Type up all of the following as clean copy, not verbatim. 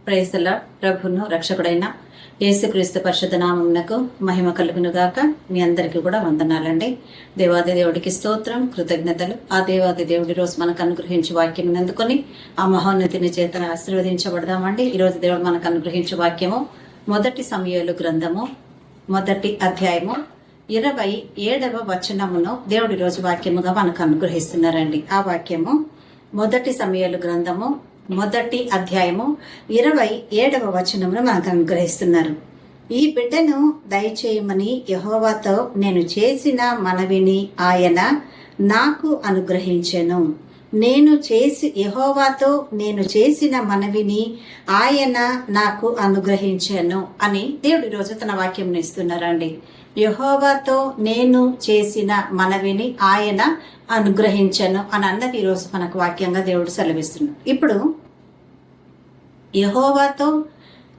Praise the lord. ప్రభువును రక్షకుడైన యేసుక్రీస్తు పరిశుద్ధ నామమునకు మహిమ కలుగును గాక. మీ అందరికీ కూడా వందనాలండి. దేవాది దేవుడికి స్తోత్రం, కృతజ్ఞతలు. ఆ దేవాది దేవుడి రోజు మనకు అనుగ్రహించి వాక్యం అందుకొని ఆ మహోన్నతిని చేత ఆశీర్వదించబడదామండి. ఈరోజు దేవుడు మనకు అనుగ్రహించే వాక్యము మొదటి సమూయేలు గ్రంథము 1వ అధ్యాయము 27వ వచనమును దేవుడి రోజు వాక్యముగా మనకు అనుగ్రహిస్తున్నారండి. ఆ వాక్యము మొదటి సమూయేలు గ్రంథము 1వ అధ్యాయము 27వ వచనమును మనకు అనుగ్రహిస్తున్నారు. ఈ బిడ్డను దయచేయమని యెహోవాతో నేను చేసిన మనవిని ఆయన నాకు అనుగ్రహించెను. యెహోవాతో నేను చేసిన మనవిని ఆయన నాకు అనుగ్రహించెను అని దేవుడి రోజు తన వాక్యం ఇస్తున్నారండి. యెహోవాతో నేను చేసిన మనవిని ఆయన అనుగ్రహించెను అని అన్నది ఈరోజు మనకు వాక్యంగా దేవుడు సెలవిస్తున్నాడు. ఇప్పుడు యెహోవాతో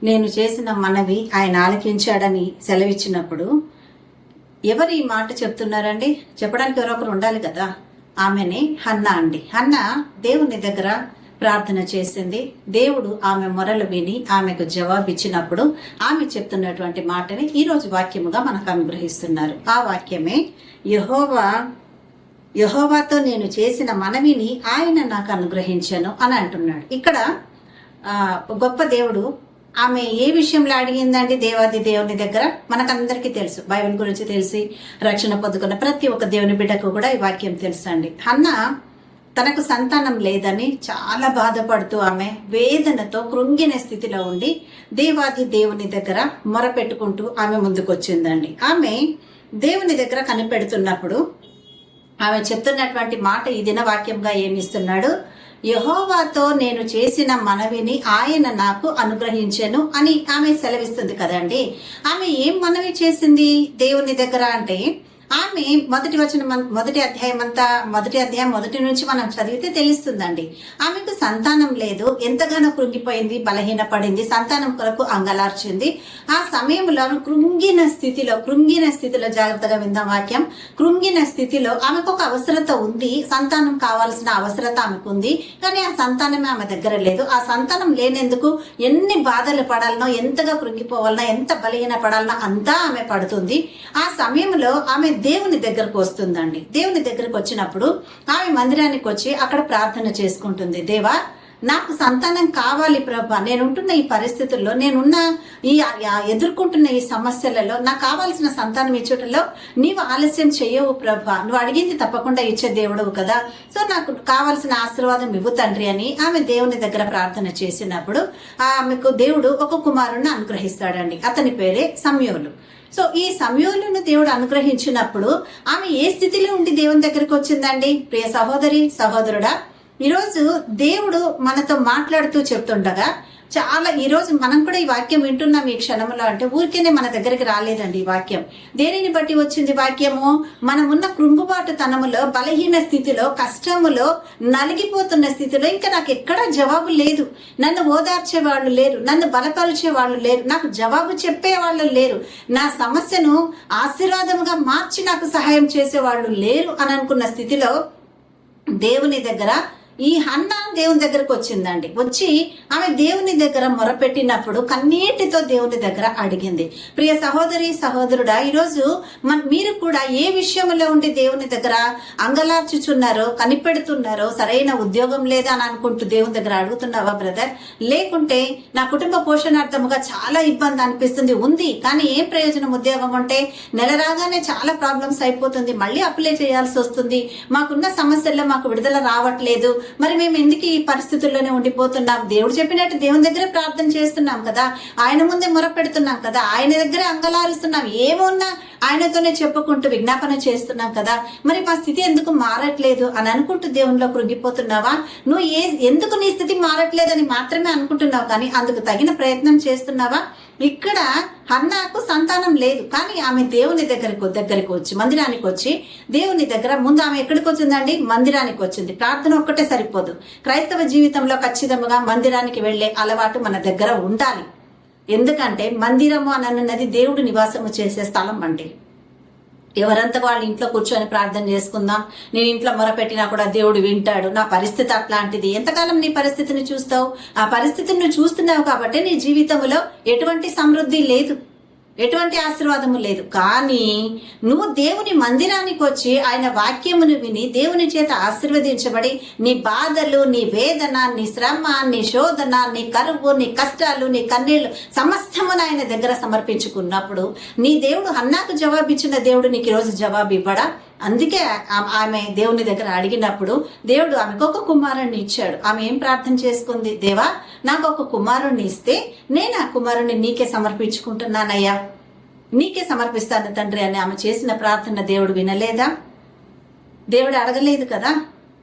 నేను చేసిన మనవి ఆయన ఆలకించాడని సెలవిచ్చినప్పుడు ఎవరు ఈ మాట చెప్తున్నారండి? చెప్పడానికి ఎవరొకరు ఉండాలి కదా. ఆమెనే హన్నా అండి. హన్నా దేవుని దగ్గర ప్రార్థన చేసింది. దేవుడు ఆమె మొరలు విని ఆమెకు జవాబిచ్చినప్పుడు ఆమె చెప్తున్నటువంటి మాటని ఈరోజు వాక్యముగా మనకు అనుగ్రహిస్తున్నారు. ఆ వాక్యమే యెహోవాతో నేను చేసిన మనవిని ఆయన నాకు అనుగ్రహించాను అని అంటున్నాడు. ఇక్కడ గొప్ప దేవుడు ఆమె ఏ విషయంలో అడిగిందండి దేవాది దేవుని దగ్గర? మనకందరికీ తెలుసు, బైబిల్ గురించి తెలిసి రక్షణ పొందుకున్న ప్రతి ఒక్క దేవుని బిడ్డకు కూడా ఈ వాక్యం తెలుసు అండి. హన్నా తనకు సంతానం లేదని చాలా బాధపడుతూ ఆమె వేదనతో కృంగిన స్థితిలో ఉండి దేవాది దేవుని దగ్గర మొరపెట్టుకుంటూ ఆమె ముందుకు వచ్చిందండి. ఆమె దేవుని దగ్గర కనిపెడుతున్నప్పుడు ఆమె చెప్తున్నటువంటి మాట ఈ దిన వాక్యంగా ఏమిస్తున్నాడు? యెహోవాతో నేను చేసిన మనవిని ఆయన నాకు అనుగ్రహించెను అని ఆమె సెలవిస్తుంది కదండి. ఆమె ఏం మనవి చేసింది దేవుని దగ్గర అంటే, ఆమె మొదటి అధ్యాయం మొదటి నుంచి మనం చదివితే తెలుస్తుందండి. ఆమెకు సంతానం లేదు, ఎంతగానో కృంగిపోయింది, బలహీన పడింది, సంతానం కొరకు అంగలార్చింది. ఆ సమయంలో ఆమె కృంగిన స్థితిలో జాగ్రత్తగా విందాం వాక్యం. కృంగిన స్థితిలో ఆమెకు ఒక అవసరత ఉంది, సంతానం కావాల్సిన అవసరత ఆమెకు ఉంది, కానీ ఆ సంతానమే ఆమె దగ్గర లేదు. ఆ సంతానం లేనందుకు ఎన్ని బాధలు పడాలనో, ఎంతగా కృంగిపోవాలనో, ఎంత బలహీన పడాలనో అంతా ఆమె పడుతుంది. ఆ సమయంలో ఆమె దేవుని దగ్గరకు వస్తుందండి. దేవుని దగ్గరకు వచ్చినప్పుడు ఆమె మందిరానికి వచ్చి అక్కడ ప్రార్థన చేసుకుంటుంది. దేవా, నాకు సంతానం కావాలి ప్రభా, నేనుంటున్న ఈ పరిస్థితుల్లో, నేనున్న ఈ ఎదుర్కొంటున్న ఈ సమస్యలలో నాకు కావాల్సిన సంతానం ఇచ్చేటలో నీవు ఆలస్యం చెయ్యవు ప్రభా, నువ్వు అడిగింది తప్పకుండా ఇచ్చే దేవుడవు కదా, సో నాకు కావాల్సిన ఆశీర్వాదం ఇవ్వు తండ్రి అని ఆమె దేవుని దగ్గర ప్రార్థన చేసినప్పుడు ఆమెకు దేవుడు ఒక కుమారుణ్ణి అనుగ్రహిస్తాడండి. అతని పేరే సమూయేలు. సో ఈ సమూయేలును దేవుడు అనుగ్రహించినప్పుడు ఆమె ఏ స్థితిలో ఉండి దేవుని దగ్గరికి వచ్చిందండి? ప్రియ సహోదరి సహోదరుడా, ఈరోజు దేవుడు మనతో మాట్లాడుతూ చెప్తుండగా ఈరోజు మనం కూడా ఈ వాక్యం వింటున్నాం ఈ క్షణంలో అంటే ఊరికేనే మన దగ్గరికి రాలేదండి. ఈ వాక్యం దేనిని బట్టి వచ్చింది? వాక్యము మనం ఉన్న కృంగుబాటు తనములో, బలహీన స్థితిలో, కష్టములో, నలిగిపోతున్న స్థితిలో ఇంకా నాకు ఎక్కడా జవాబు లేదు, నన్ను ఓదార్చే వాళ్ళు లేరు, నన్ను బలపరిచే వాళ్ళు లేరు, నాకు జవాబు చెప్పే వాళ్ళు లేరు, నా సమస్యను ఆశీర్వాదముగా మార్చి నాకు సహాయం చేసే వాళ్ళు లేరు అని అనుకున్న స్థితిలో దేవుని దగ్గర ఈ హన్నా దేవుని దగ్గరకు వచ్చిందండి. వచ్చి ఆమె దేవుని దగ్గర మొరపెట్టినప్పుడు కన్నీటితో దేవుని దగ్గర అడిగింది. ప్రియ సహోదరి సహోదరుడా, ఈరోజు మీరు కూడా ఏ విషయంలో ఉండి దేవుని దగ్గర అంగలార్చుచున్నారో, కనిపెడుతున్నారో, సరైన ఉద్యోగం లేదా అని అనుకుంటూ దేవుని దగ్గర అడుగుతున్నావా బ్రదర్? లేకుంటే నా కుటుంబ పోషణార్థముగా చాలా ఇబ్బంది అనిపిస్తుంది, ఉంది కానీ ఏం ప్రయోజనం? ఉద్యోగం ఉంటే నెల రాగానే చాలా ప్రాబ్లమ్స్ అయిపోతుంది, మళ్ళీ అప్లై చేయాల్సి వస్తుంది, మాకున్న సమస్యల్లో మాకు విడుదల రావట్లేదు, మరి మేము ఎందుకు ఈ పరిస్థితుల్లోనే ఉండిపోతున్నాం? దేవుడు చెప్పినట్టు దేవుని దగ్గరే ప్రార్థన చేస్తున్నాం కదా, ఆయన ముందే మొరపెడుతున్నాం కదా, ఆయన దగ్గరే అంగలారుస్తున్నాం, ఏమున్నా ఆయనతోనే చెప్పుకుంటూ విజ్ఞాపన చేస్తున్నాం కదా, మరి మా స్థితి ఎందుకు మారట్లేదు అని అనుకుంటూ దేవునిలో కృంగిపోతున్నావా? నువ్వు ఎందుకు నీ స్థితి మారట్లేదని మాత్రమే అనుకుంటున్నావు, కానీ అందుకు తగిన ప్రయత్నం చేస్తున్నావా? ఇక్కడ హన్నాకు సంతానం లేదు, కానీ ఆమె దేవుని దగ్గరికి వచ్చి మందిరానికి వచ్చి దేవుని దగ్గర ముందు ఆమె ఎక్కడికి వచ్చిందండి? మందిరానికి వచ్చింది. ప్రార్థన ఒక్కటే సరిపోదు. క్రైస్తవ జీవితంలో ఖచ్చితంగా మందిరానికి వెళ్లే అలవాటు మన దగ్గర ఉండాలి. ఎందుకంటే మందిరము అని అన్నది దేవుడు నివాసము చేసే స్థలం అండి. ఎవరంతా వాళ్ళ ఇంట్లో కూర్చొని ప్రార్థన చేసుకుందాం, నేను ఇంట్లో మొరపెట్టినా కూడా దేవుడు వింటాడు, నా పరిస్థితి అట్లాంటిది. ఎంతకాలం నీ పరిస్థితిని చూస్తావు? ఆ పరిస్థితిని నువ్వు చూస్తున్నావు కాబట్టి నీ జీవితంలో ఎటువంటి సమృద్ధి లేదు, ఎటువంటి ఆశీర్వాదము లేదు. కానీ నువ్వు దేవుని మందిరానికి వచ్చి ఆయన వాక్యమును విని దేవుని చేత ఆశీర్వదించబడి నీ బాధలు, నీ వేదన, నీ శ్రమ, నీ శోధన, నీ కరువు, నీ కష్టాలు, నీ కన్నీళ్లు సమస్తమును ఆయన దగ్గర సమర్పించుకున్నప్పుడు నీ దేవుడు హన్నాకు జవాబిచ్చిన దేవుడు నీకు ఈరోజు జవాబు ఇవ్వడా? అందుకే ఆమె దేవుని దగ్గర అడిగినప్పుడు దేవుడు ఆమెకు ఒక కుమారుణ్ణి ఇచ్చాడు. ఆమె ఏం ప్రార్థన చేసుకుంది? దేవా, నాకు ఒక కుమారుణ్ణి ఇస్తే నేను ఆ కుమారుణ్ణి నీకే సమర్పించుకుంటున్నానయ్యా, నీకే సమర్పిస్తాను తండ్రి అని ఆమె చేసిన ప్రార్థన దేవుడు వినలేదా? దేవుడు అడగలేదు కదా.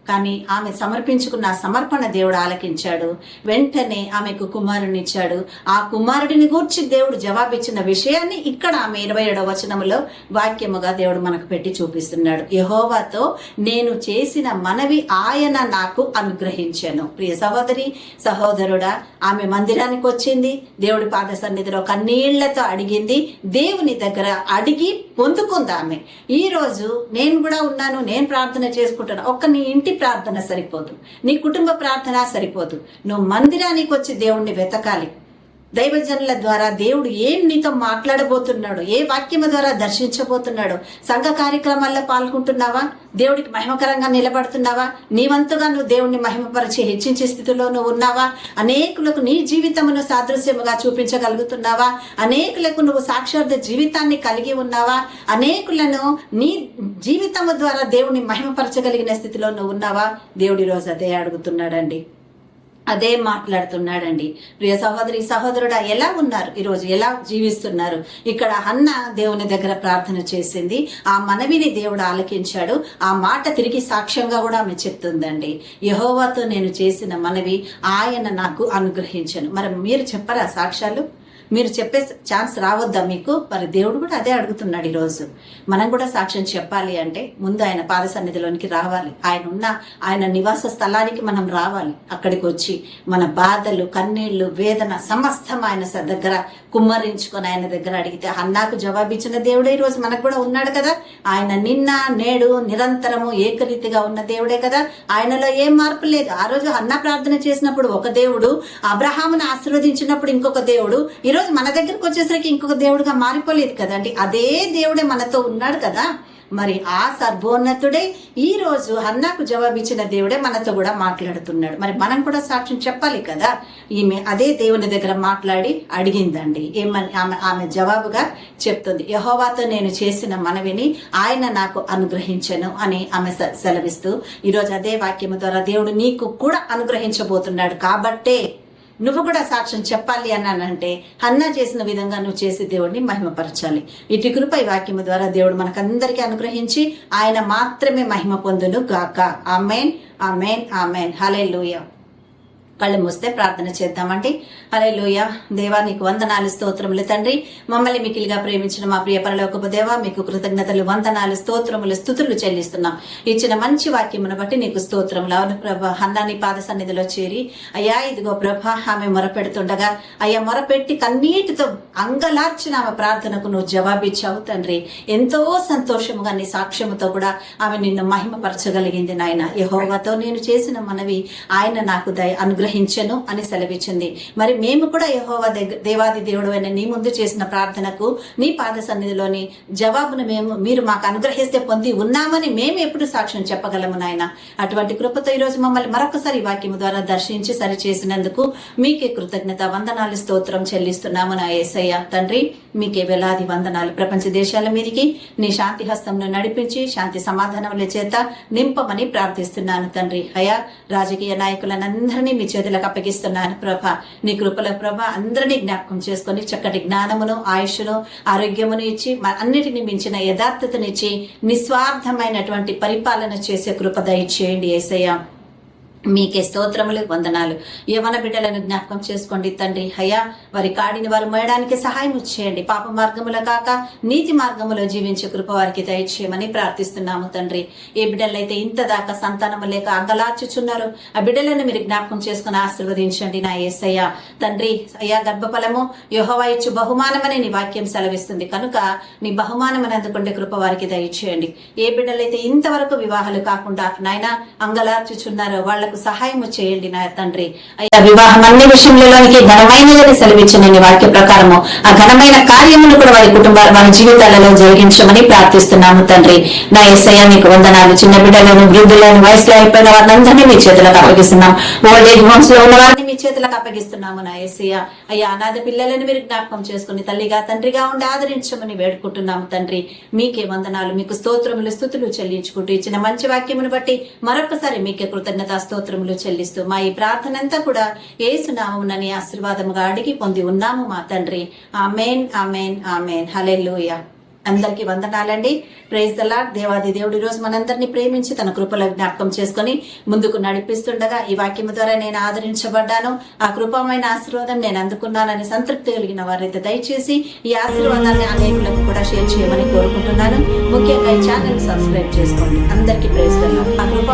కానీ ఆమె సమర్పించుకున్న సమర్పణ దేవుడు ఆలకించాడు. వెంటనే ఆమెకు కుమారుని ఇచ్చాడు. ఆ కుమారుడిని గూర్చి దేవుడు జవాబిచ్చిన విషయాన్ని ఇక్కడ ఆమె 27వ వచనంలో వాక్యముగా దేవుడు మనకు పెట్టి చూపిస్తున్నాడు. యెహోవాతో నేను చేసిన మనవి ఆయన నాకు అనుగ్రహించెను. ప్రియ సహోదరి, సహోదరుడా, ఆమె మందిరానికి వచ్చింది, దేవుడి పాద సన్నిధిలో కన్నీళ్లతో అడిగింది, దేవుని దగ్గర అడిగి పొందుకుంది ఆమె. ఈ రోజు నేను కూడా ఉన్నాను, నేను ప్రార్థన చేసుకుంటాను. ఒక్క నీ ఇంటి ప్రార్థన సరిపోదు, నీ కుటుంబ ప్రార్థన సరిపోదు. నువ్వు మందిరానికి వచ్చి దేవుణ్ణి వెతకాలి. దైవజనుల ద్వారా దేవుడు ఏం నీతో మాట్లాడబోతున్నాడు, ఏ వాక్యము ద్వారా దర్శించబోతున్నాడు. సంఘ కార్యక్రమాల్లో పాల్గొంటున్నావా? దేవుడికి మహిమకరంగా నిలబడుతున్నావా? నీవంతుగా నువ్వు దేవుణ్ణి మహిమపరిచి హెచ్చించే స్థితిలో నువ్వు ఉన్నావా? అనేకులకు నీ జీవితమును సాదృశ్యముగా చూపించగలుగుతున్నావా? అనేకులకు నువ్వు సాక్షార్థ జీవితాన్ని కలిగి ఉన్నావా? అనేకులను నీ జీవితము ద్వారా దేవుని మహిమపరచగలిగిన స్థితిలో నువ్వు ఉన్నావా? దేవుడి రోజు అదే అడుగుతున్నాడండి, అదే మాట్లాడుతున్నాడండి. ప్రియ సహోదరి, సహోదరుడా, ఎలా ఉన్నారు ఈరోజు? ఎలా జీవిస్తున్నారు? ఇక్కడ హన్న దేవుని దగ్గర ప్రార్థన చేసింది, ఆ మనవిని దేవుడు ఆలకించాడు. ఆ మాట తిరిగి సాక్ష్యంగా కూడా ఆమె చెప్తుందండి. యెహోవాతో నేను చేసిన మనవి ఆయన నాకు అనుగ్రహించను. మరి మీరు చెప్పరా సాక్ష్యాలు? మీరు చెప్పే ఛాన్స్ రావద్దా మీకు? మరి దేవుడు కూడా అదే అడుగుతున్నాడు ఈరోజు. మనం కూడా సాక్ష్యం చెప్పాలి అంటే ముందు ఆయన పాద సన్నిధిలోనికి రావాలి. ఆయన నివాస స్థలానికి మనం రావాలి. అక్కడికి వచ్చి మన బాధలు, కన్నీళ్లు, వేదన సమస్తం ఆయన దగ్గర కుమ్మరించుకొని ఆయన దగ్గర అడిగితే హన్నాకు జవాబిచ్చిన దేవుడే ఈరోజు మనకు కూడా ఉన్నాడు కదా. ఆయన నిన్న, నేడు, నిరంతరము ఏకరీతిగా ఉన్న దేవుడే కదా. ఆయనలో ఏం మార్పు లేదు. ఆ రోజు హన్నా ప్రార్థన చేసినప్పుడు ఒక దేవుడు, అబ్రహామును ఆశీర్వదించినప్పుడు ఇంకొక దేవుడు, ఈరోజు మన దగ్గరకు వచ్చేసరికి ఇంకొక దేవుడుగా మారిపోలేదు కదండి. అదే దేవుడే మనతో ఉన్నాడు కదా. మరి ఆ సర్వోన్నతుడే ఈ రోజు హన్నాకు జవాబిచ్చిన దేవుడే మనతో కూడా మాట్లాడుతున్నాడు. మరి మనం కూడా సాక్ష్యం చెప్పాలి కదా. ఈమె అదే దేవుని దగ్గర మాట్లాడి అడిగిందండి. ఏమని ఆమె జవాబుగా చెప్తుంది, యెహోవాతో నేను చేసిన మనవిని ఆయన నాకు అనుగ్రహించెను అని ఆమె సెలవిస్తూ ఈరోజు అదే వాక్యము ద్వారా దేవుడు నీకు కూడా అనుగ్రహించబోతున్నాడు. కాబట్టే నువ్వు కూడా సాక్ష్యం చెప్పాలి అన్నానంటే హన్నా చేసిన విధంగా నువ్వు చేసి దేవుడిని మహిమపరచాలి. ఇటు కృప ఈ వాక్యము ద్వారా దేవుడు మనకందరికీ అనుగ్రహించి ఆయన మాత్రమే మహిమ పొందును గాక. ఆమేన్, ఆమేన్, ఆమేన్. హల్లెలూయా. కళ్ళు మూస్తే ప్రార్థన చేద్దామండి. హల్లెలూయా. దేవా, నీకు వందనాలు, స్తోత్రములు తండ్రి. మమ్మల్ని మికిలిగా ప్రేమించిన మా ప్రియ పరలోకపు దేవా, మీకు కృతజ్ఞతలు, వందనాలు, స్తోత్రములు, స్తుతులు చెల్లిస్తున్నాం. ఇచ్చిన మంచి వాక్యమును బట్టి నీకు స్తోత్రములు. అవును ప్రభా, హన్నాని పాద సన్నిధిలో చేరి అయ్యా ఇదిగో ప్రభా ఆమె మొరపెడుతుండగా అయ్యా మొరపెట్టి కన్నీటితో అంగలార్చిన ఆమె ప్రార్థనకు నువ్వు జవాబిచ్చావు తండ్రి. ఎంతో సంతోషముగా నీ సాక్ష్యముతో కూడా ఆమె నిన్ను మహిమపరచగలిగింది నాయన. యెహోవాతో నేను చేసిన మనవి ఆయన నాకు అనుగ్రహించెను అని సెలవిచ్చింది. మరి మేము కూడా యెహోవా దేవాది దేవుడు అయిన నీ ముందు చేసిన ప్రార్థనకు నీ పాద సన్నిధిలోని జవాబును మీరు మాకు అనుగ్రహిస్తే పొంది ఉన్నామని మేము ఎప్పుడు సాక్ష్యం చెప్పగలము నాయన. అటువంటి కృపతో ఈరోజు మమ్మల్ని మరొకసారి వాక్యము ద్వారా దర్శించి సరి చేసినందుకు మీకే కృతజ్ఞత, వందనాలు, స్తోత్రం చెల్లిస్తున్నాము నా యేసయ్య తండ్రి. మీకే వేలాది వందనాలు. ప్రపంచ దేశాల మీదకి నీ శాంతి హస్తంను నడిపించి శాంతి సమాధానముల చేత నింపమని ప్రార్థిస్తున్నాను తండ్రి. అయా రాజకీయ నాయకులనందరినీ మీ చేతులకు అప్పగిస్తున్నాను ప్రభా. నీ కృపల ప్రభా అందరినీ జ్ఞాపకం చేసుకొని చక్కటి జ్ఞానమును, ఆయుష్ను, ఆరోగ్యమును ఇచ్చి అన్నిటిని మించిన యథార్థతనిచ్చి నిస్వార్థమైనటువంటి పరిపాలన చేసే కృప దయచేయండి యేసయ్య. మీకే స్తోత్రములు వందనాలు. యవన బిడ్డలను జ్ఞాపకం చేసుకోండి తండ్రి. అయ్యా, వారి కాడిని వారు మోయడానికి సహాయం చేయండి. పాప మార్గములో కాక నీతి మార్గములో జీవించే కృప వారికి దయచేయమని ప్రార్థిస్తున్నాము తండ్రి. ఏ బిడ్డలైతే ఇంత దాకా సంతానము లేక అంగలార్చుచున్నారు, ఆ బిడ్డలను మీరు జ్ఞాపకం చేసుకుని ఆశీర్వదించండి నా యేసయ్య తండ్రి. అయ్యా, గర్భఫలము యెహోవా ఇచ్చు బహుమానమని నీ వాక్యం సెలవిస్తుంది కనుక నీ బహుమానమని అందుకుంటే కృప వారికి దయచేయండి. ఏ బిడ్డలైతే ఇంతవరకు వివాహాలు కాకుండా నాయన అంగలార్చుచున్నారో వాళ్లకు సహాయం చేయండి నా తండ్రి. అయ్యా, వివాహం అన్ని విషయంలోనికి ఘనమైనదని సెలవిచ్చిన నీ వాక్య ప్రకారము ఆ ఘనమైన కార్యములు కూడా వారి కుటుంబాల వారి జీవితాలలో జరిగించమని ప్రార్థిస్తున్నాము తండ్రి. నా యేసయ్య నీకు వందనాలు. చిన్న బిడ్డలను, వృద్ధులను, వయసులో అయిపోయిన వారిని మీ చేతులకు అప్పగిస్తున్నాం. ఓల్డ్ ఏజ్ హోమ్స్ లో ఉన్న వారిని మీ చేతులకు అప్పగిస్తున్నాము నా యేసయ్య. అయ్యా, అనాథ పిల్లలను మీరు జ్ఞాపకం చేసుకుని తల్లిగా తండ్రిగా ఉండి ఆదరించమని వేడుకుంటున్నాము తండ్రి. మీకే వందనాలు, మీకు స్తోత్రములు స్తుతులు చెల్లించుకుంటూ ఇచ్చిన మంచి వాక్యమును బట్టి మరొకసారి మీకే కృతజ్ఞత స్తోత్రములు చెల్లిస్తూ మా ఈ ప్రార్థన అంతా కూడా యేసు నామమునని ఆశీర్వాదముగా అడిగి పొంది ఉన్నాము మా తండ్రి. ఆమేన్, ఆమేన్, ఆమేన్. హల్లెలూయా. అందరికీ వందనాలండి. Praise the Lord. దేవాది దేవుడు ఈరోజు మనందరినీ ప్రేమించి తన కృపలో జ్ఞాపకం చేసుకుని ముందుకు నడిపిస్తుండగా ఈ వాక్యము ద్వారా నేను ఆదరించబడ్డాను, ఆ కృపమైన ఆశీర్వాదం నేను అందుకున్నానని సంతృప్తి కలిగిన వారైతే దయచేసి ఈ ఆశీర్వాదాన్ని అనేకులకు కూడా షేర్ చేయమని కోరుకుంటున్నాను. ముఖ్యంగా ఈ ఛానల్ సబ్స్క్రైబ్ చేసుకోండి. అందరికీ ప్రైజ్ ద లార్డ్. ఆ కృప